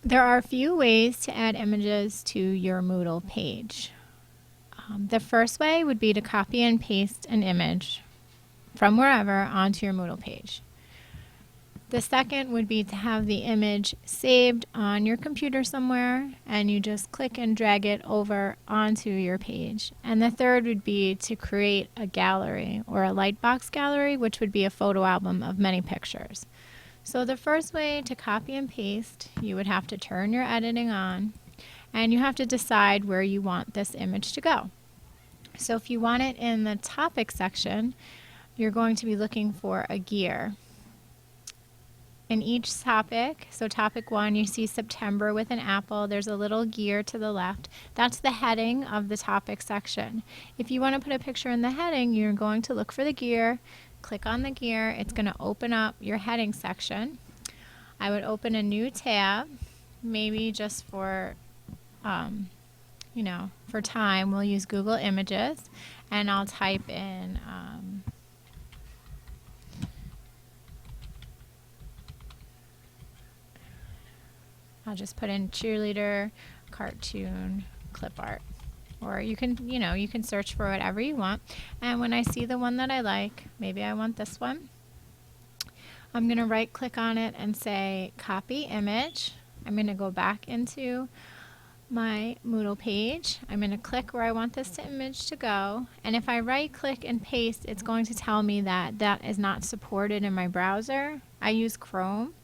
There are a few ways to add images to your Moodle page. The first way would be to copy and paste an image from wherever onto your Moodle page. The second would be to have the image saved on your computer somewhere and you just click and drag it over onto your page. And the third would be to create a gallery or a lightbox gallery, which would be a photo album of many pictures. So the first way to copy and paste, you would have to turn your editing on and you have to decide where you want this image to go. So if you want it in the topic section, you're going to be looking for a gear. In each topic, so topic 1, you see September with an apple. There's a little gear to the left. That's the heading of the topic section. If you want to put a picture in the heading, you're going to look for the gear, click on the gear. It's going to open up your heading section. I would open a new tab, maybe just for, for time. We'll use Google Images, and I'll type in I'll just put in cheerleader, cartoon, clip art. Or you can search for whatever you want. And when I see the one that I like, maybe I want this one, I'm going to right click on it and say copy image. I'm going to go back into my Moodle page. I'm going to click where I want this image to go. And if I right click and paste, it's going to tell me that that is not supported in my browser. I use Chrome.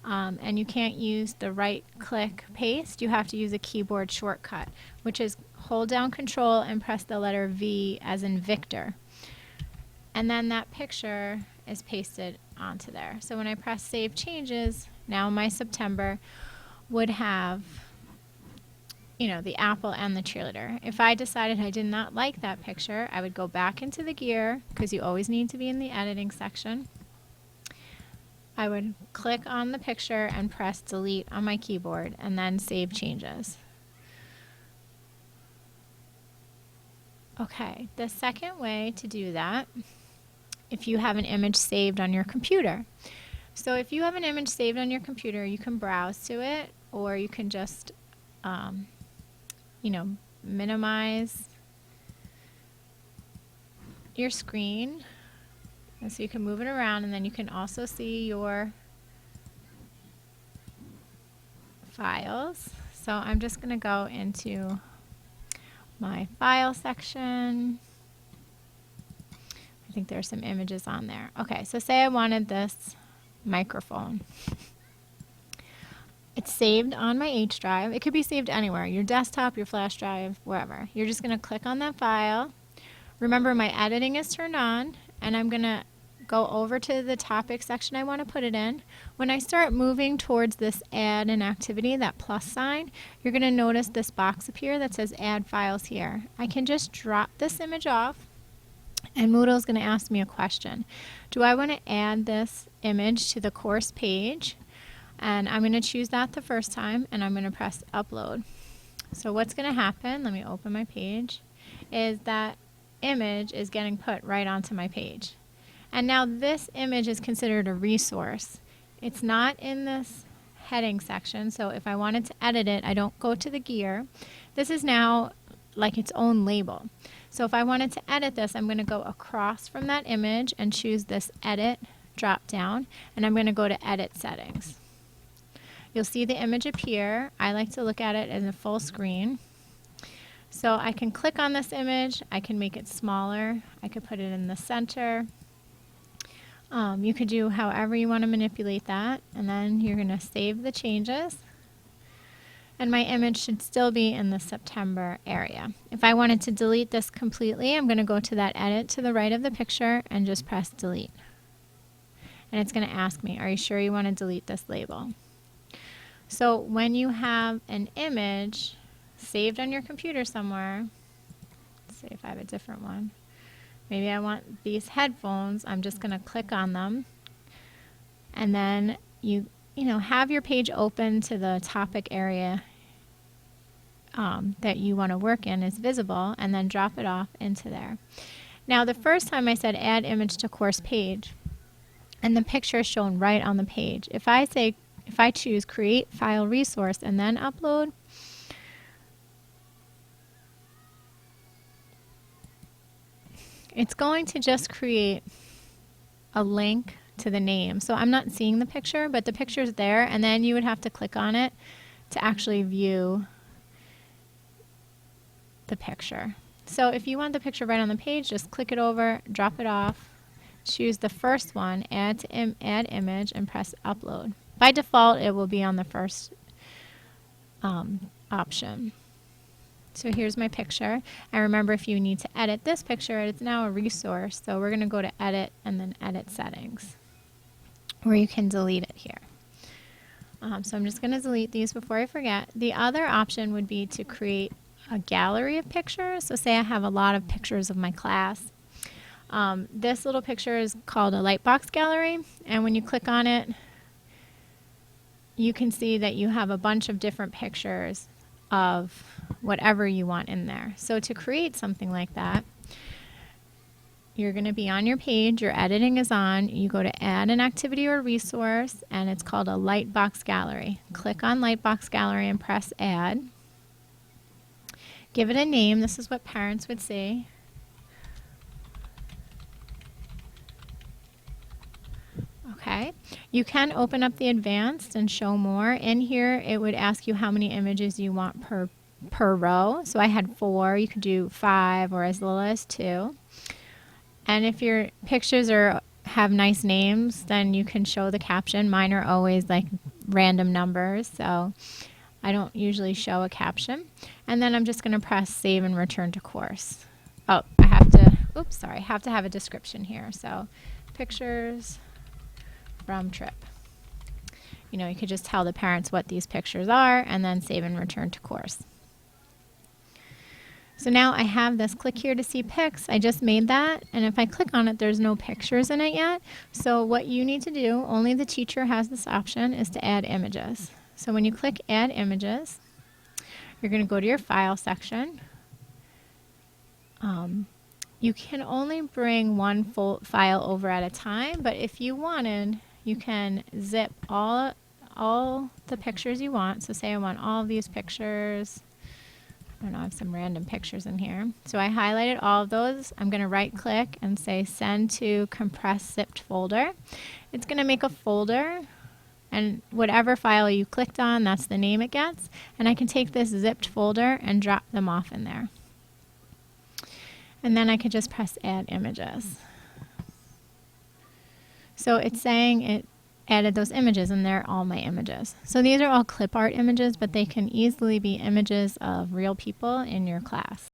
And you can't use the right click paste. You have to use a keyboard shortcut, which is hold down Control and press the letter V as in Victor. And then that picture is pasted onto there. So when I press Save Changes, now my September would have the apple and the cheerleader. If I decided I did not like that picture, I would go back into the gear, because you always need to be in the editing section. I would click on the picture and press delete on my keyboard and then save changes. Okay, the second way to do that, if you have an image saved on your computer. So if you have an image saved on your computer, you can browse to it, or you can just, minimize your screen. And so you can move it around, and then you can also see your files. So I'm just going to go into my file section. I think there's some images on there. Okay, so say I wanted this microphone. It's saved on my H drive. It could be saved anywhere, your desktop, your flash drive, wherever. You're just going to click on that file. Remember, my editing is turned on, and I'm going to go over to the topic section I want to put it in. When I start moving towards this add an activity, that plus sign, you're going to notice this box appear that says add files here. I can just drop this image off, and Moodle is going to ask me a question. Do I want to add this image to the course page? And I'm going to choose that the first time, and I'm going to press upload. So what's going to happen, let me open my page, is that image is getting put right onto my page. And now this image is considered a resource. It's not in this heading section, so if I wanted to edit it, I don't go to the gear. This is now like its own label. So if I wanted to edit this, I'm going to go across from that image and choose this edit drop down, and I'm going to go to edit settings. You'll see the image appear. I like to look at it as a full screen. So I can click on this image, I can make it smaller, I could put it in the center. You could do however you want to manipulate that, and then you're going to save the changes. And my image should still be in the September area. If I wanted to delete this completely, I'm going to go to that edit to the right of the picture and just press delete. And it's going to ask me, are you sure you want to delete this label? So when you have an image saved on your computer somewhere, let's see if I have a different one. Maybe I want these headphones. I'm just going to click on them, and then you have your page open to the topic area that you want to work in is visible, and then drop it off into there. Now the first time I said add image to course page, and the picture is shown right on the page. If if I choose create file resource and then upload, it's going to just create a link to the name. So I'm not seeing the picture, but the picture's there, and then you would have to click on it to actually view the picture. So if you want the picture right on the page, just click it over, drop it off, choose the first one, add image, and press upload. By default, it will be on the first option. So here's my picture. And remember, if you need to edit this picture, it's now a resource. So we're going to go to edit and then edit settings, where you can delete it here. So I'm just going to delete these before I forget. The other option would be to create a gallery of pictures. So say I have a lot of pictures of my class. This little picture is called a Lightbox gallery, and when you click on it, you can see that you have a bunch of different pictures of whatever you want in there. So to create something like that, you're going to be on your page, your editing is on, you go to add an activity or resource, and it's called a Lightbox gallery. Click on Lightbox gallery and press add. Give it a name. This is what parents would see. Okay, you can open up the advanced and show more. In here, it would ask you how many images you want per row. So I had 4. You could do 5 or as little as 2. And if your pictures have nice names, then you can show the caption. Mine are always like random numbers, so I don't usually show a caption. And then I'm just going to press save and return to course. Oh, I have to have a description here. So pictures from trip. You know, you could just tell the parents what these pictures are and then save and return to course. So now I have this. Click here to see pics. I just made that, and if I click on it, there's no pictures in it yet. So what you need to do, only the teacher has this option, is to add images. So when you click add images, you're going to go to your file section. You can only bring one full file over at a time, but if you wanted, you can zip all the pictures you want. So say I want all of these pictures. I don't know, I have some random pictures in here. So I highlighted all of those. I'm going to right click and say send to compressed zipped folder. It's going to make a folder, and whatever file you clicked on, that's the name it gets. And I can take this zipped folder and drop them off in there. And then I could just press add images. So it's saying it added those images, and they're all my images. So these are all clip art images, but they can easily be images of real people in your class.